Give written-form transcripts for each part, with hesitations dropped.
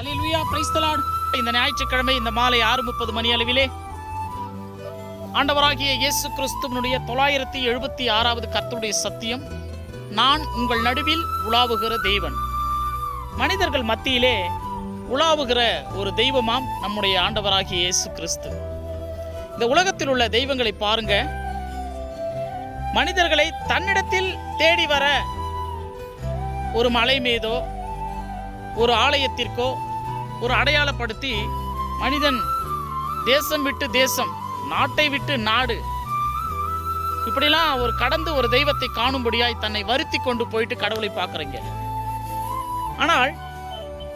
Hallelujah, praise the Lord. இந்த ஞாயிற்றுக்கிழமை இந்த மாலை 6:30 மணி அளவிலே ஆண்டவராகிய இயேசு கிறிஸ்துவினுடைய 976வது கர்த்தருடைய சத்தியம், நான் உங்கள் நடுவில் உலாவுகிற தேவன். மனிதர்கள் மத்தியிலே உலாவுகிற ஒரு தெய்வமாம் நம்முடைய ஆண்டவராகிய இயேசு கிறிஸ்து. இந்த உலகத்தில் உள்ள தெய்வங்களை பாருங்க, மனிதர்களை தன்னிடத்தில் தேடி வர ஒரு மலை மீதோ ஒரு ஆலயத்திற்கோ ஒரு அடையாளப்படுத்தி மனிதன் தேசம் விட்டு தேசம், நாட்டை விட்டு நாடு, இப்படிலாம் ஒரு கடந்து ஒரு தெய்வத்தை காணும்படியாய் தன்னை வருத்தி கொண்டு போயிட்டு கடவுளை பார்க்குறீங்க. ஆனால்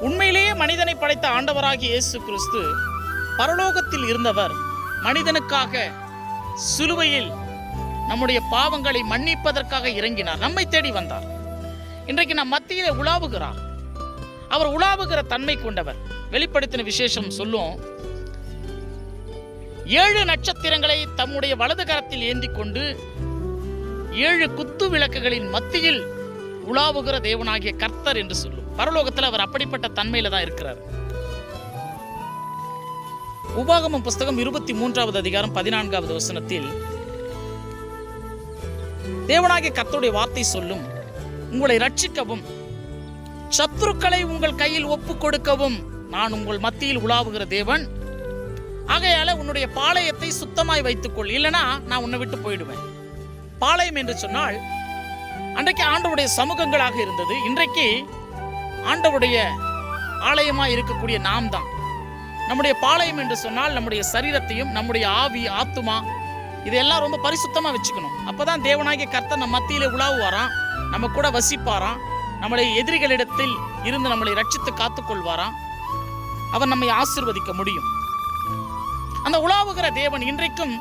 உண்மையிலேயே மனிதனை படைத்த ஆண்டவராகிய இயேசு கிறிஸ்து பரலோகத்தில் இருந்தவர் மனிதனுக்காக சிலுவையில் நம்முடைய பாவங்களை மன்னிப்பதற்காக இறங்கினார், நம்மை தேடி வந்தார். இன்றைக்கு நம் மத்தியிலே உலாவுகிறார். அவர் உலாவுகிற தன்மை கொண்டவர். வெளிப்படுத்தின விசேஷம் சொல்லும், 7 நட்சத்திரங்களை தம்முடைய வலது கரத்தில் ஏந்தி கொண்டு 7 குத்து விளக்குகளின் மத்தியில் உலாவுகிற தேவனாகிய கர்த்தர் என்று சொல்லும். பரலோகத்தில் அவர் அப்படிப்பட்ட தன்மையில தான் இருக்கிறார். உபாகமம் புஸ்தகம் 23வது அதிகாரம் 14வது வசனத்தில் தேவனாகிய கர்த்தருடைய வார்த்தை சொல்லும், உங்களை ரட்சிக்கவும் சத்துருக்களை உங்கள் கையில் ஒப்பு கொடுக்கவும் நான் உங்கள் மத்தியில் உலாவுகிற தேவன். ஆகையால உன்னுடைய பாளையத்தை சுத்தமாய் வைத்துக்கொள், இல்லைனா நான் உன்னை விட்டு போயிடுவேன். பாளையம் என்று சொன்னால் அன்றைக்கு ஆண்டவருடைய சமூகங்களாக இருந்தது. இன்றைக்கு ஆண்டவருடைய ஆலயமாய் இருக்கக்கூடிய நாம் தான். நம்முடைய பாளையம் என்று சொன்னால் நம்முடைய சரீரத்தையும் நம்முடைய ஆவி ஆத்துமா இதெல்லாம் ரொம்ப பரிசுத்தமா வச்சுக்கணும். அப்பதான் தேவனாகிய கர்த்தர் நம்ம மத்தியிலே உலாவுவாராம், நம்ம கூட வசிப்பாராம், நம்மளை எதிரிகளிடத்தில் இருந்து நம்மளை ரட்சித்து காத்துக்கொள்வாராம், அவர் நம்மை ஆசீர்வதிக்க முடியும். அந்த உலாவுகிற தேவன் இன்றைக்கும்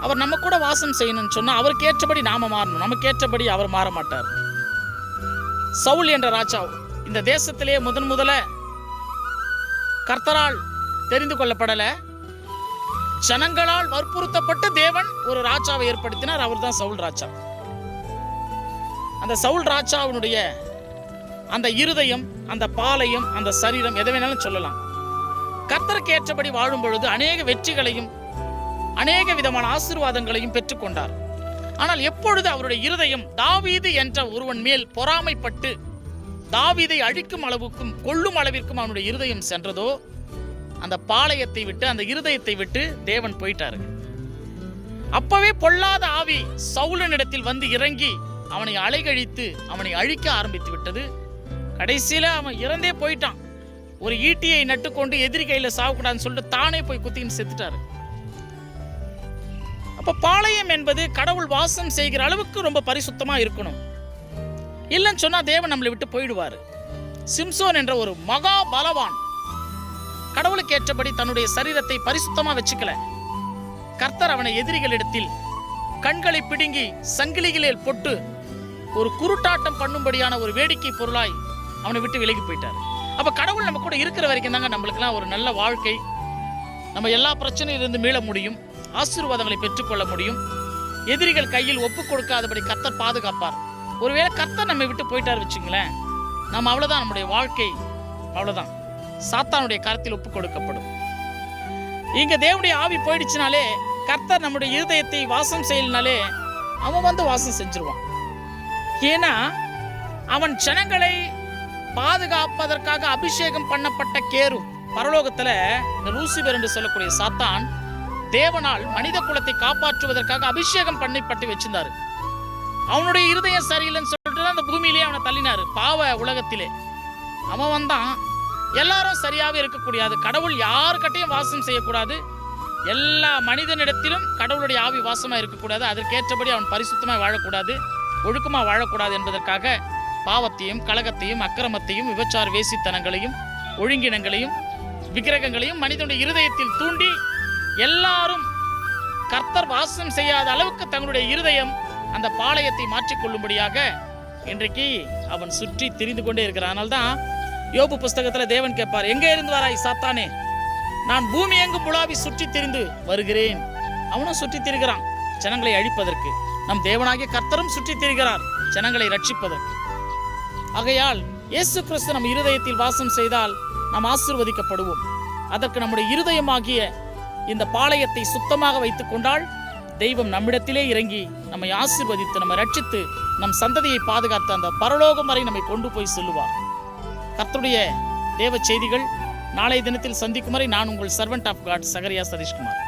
அவர் நம்ம கூட வாசம் செய்யணும்னு சொன்னா அவருக்கு ஏற்றபடி நாம மாறணும், நமக்கு ஏற்றபடி அவர் மாற மாட்டார். சவுல் என்ற ராஜா இந்த தேசத்திலே முதல கர்த்தரால் தெரிந்து கொள்ளப்படல, ஜனங்களால் வற்புறுத்தப்பட்டு தேவன் ஒரு ராஜாவை ஏற்படுத்தினார். அவர் தான் சவுல் ராஜா. அந்த சவுல் ராஜாவினுடைய அந்த இருதயம், அந்த பாளையம், அந்த சரீரம், எதை வேணாலும் சொல்லலாம். கர்த்தருக்கு ஏற்றபடி வாழும் பொழுது அநேக வெற்றிகளையும் அநேக விதமான ஆசீர்வாதங்களையும் பெற்றுக்கொண்டார். ஆனால் எப்பொழுது அவருடைய இருதயம் தாவீது என்ற ஒருவன் மேல் பொறாமைப்பட்டு தாவீதை அழிக்கும் அளவுக்கும் கொள்ளும் அளவிற்கும் அவனுடைய இருதயம் சென்றதோ, அந்த பாளையத்தை விட்டு அந்த இருதயத்தை விட்டு தேவன் போயிட்டாரு. அப்பவே பொல்லாத ஆவி சவுலனிடத்தில் வந்து இறங்கி அவனை அலைகழித்து அவனை அழிக்க ஆரம்பித்து விட்டது. கடைசியில அவன் இறந்தே போயிட்டான். ஒரு ஈட்டியை நட்டுக்கொண்டு எதிரி கையில சாவக்கூடாதுன்னு சொல்லிட்டு தானே போய் குத்தின்னு செத்துட்டாரு. அப்ப பாளையம் என்பது கடவுள் வாசம் செய்கிற அளவுக்கு ரொம்ப பரிசுத்தமா இருக்கணும். இல்லைன்னு சொன்னா தேவன் நம்மளை விட்டு போயிடுவாரு. சிம்சோன் என்ற ஒரு மகா பலவான் கடவுளுக்கு ஏற்றபடி தன்னுடைய சரீரத்தை பரிசுத்தமா வச்சுக்கல. கர்த்தர் அவனை எதிரிகளிடத்தில் கண்களை பிடுங்கி சங்கிலிகளில் போட்டு ஒரு குருட்டாட்டம் பண்ணும்படியான ஒரு வேடிக்கை பொருளாய் அவனை விட்டு விலகி போயிட்டார். அப்ப கடவுள் நம்ம கூட இருக்கிற வரைக்கும் தாங்க நம்மளுக்கெல்லாம் ஒரு நல்ல வாழ்க்கை, நம்ம எல்லா பிரச்சனையிலிருந்து மீள முடியும், ஆசீர்வாதங்களை பெற்றுக்கொள்ள முடியும், எதிரிகள் கையில் ஒப்பு கொடுக்காதபடி கர்த்தர் பாதுகாப்பார். ஒருவேளை கர்த்தர் நம்ம விட்டு போயிட்டார் வச்சுங்களேன், நம்ம அவ்வளவுதான், நம்முடைய வாழ்க்கை அவ்வளவுதான், சாத்தானுடைய கரத்தில் ஒப்பு கொடுக்கப்படும். இங்க தேவனுடைய ஆவி போயிடுச்சுனாலே, கர்த்தர் நம்முடைய இருதயத்தை வாசம் செய்யலனாலே அவன் வந்து வாசம் செஞ்சிருவான். ஏன்னா அவன் ஜனங்களை பாதுகாப்பதற்காக அபிஷேகம் பண்ணப்பட்ட கேரு. பரலோகத்துல இந்த லூசிபர் என்று சொல்லக்கூடிய சாத்தான் தேவனால் மனித குலத்தை காப்பாற்றுவதற்காக அபிஷேகம் பண்ணப்பட்டு வச்சிருந்தாரு. அவனுடைய இருதயம் சரியில்லைன்னு சொல்லிட்டு அந்த பூமியிலேயே அவனை தள்ளினாரு. பாவ உலகத்திலே அவன் வந்தான். எல்லாரும் சரியாவே இருக்கக்கூடாது, கடவுள் யாருக்கிட்டையும் வாசம் செய்யக்கூடாது, எல்லா மனிதனிடத்திலும் கடவுளுடைய ஆவி வாசமா இருக்கக்கூடாது, அதற்கேற்றபடி அவன் பரிசுத்தமாக வாழக்கூடாது, ஒழுக்கமா வாழக்கூடாது என்பதற்காக பாவத்தையும் கலகத்தையும் அக்கிரமத்தையும் விபச்சார வேசித்தனங்களையும் ஒழுங்கினங்களையும் விக்கிரகங்களையும் மனிதனுடைய இருதயத்தில் தூண்டி எல்லாரும் கர்த்தர் வாசம் செய்யாத அளவுக்கு தங்களுடைய இருதயம் அந்த பாளையத்தை மாற்றிக்கொள்ளும்படியாக இன்றைக்கு அவன் சுற்றி திரிந்து கொண்டே இருக்கிறான். அதனால்தான் யோபு புஸ்தகத்துல தேவன் கேட்பார், எங்கே இருந்து வராய் சாத்தானே? நான் பூமி எங்கும் புலாவி சுற்றி திரிந்து வருகிறேன். அவனும் சுற்றி திரிகிறான் ஜனங்களை அழிப்பதற்கு. நம் தேவனாகிய கர்த்தரும் சுற்றி திரிகிறார் ஜனங்களை ரட்சிப்பதற்கு. ஆகையால் இயேசு கிறிஸ்து நம் இருதயத்தில் வாசம் செய்தால் நாம் ஆசீர்வதிக்கப்படுவோம். அதற்கு நம்முடைய இருதயமாகிய இந்த பாளையத்தை சுத்தமாக வைத்துக் கொண்டால் தெய்வம் நம்மிடத்திலே இறங்கி நம்மை ஆசீர்வதித்து நம்மை ரட்சித்து நம் சந்ததியை பாதுகாத்து அந்த பரலோகம் வரை நம்மை கொண்டு போய் செல்லுவார். கர்த்தருடைய தேவ செய்திகள் நாளைய தினத்தில் சந்திக்கும் வரை நான் உங்கள் servant of God Zacharia Satishkumar.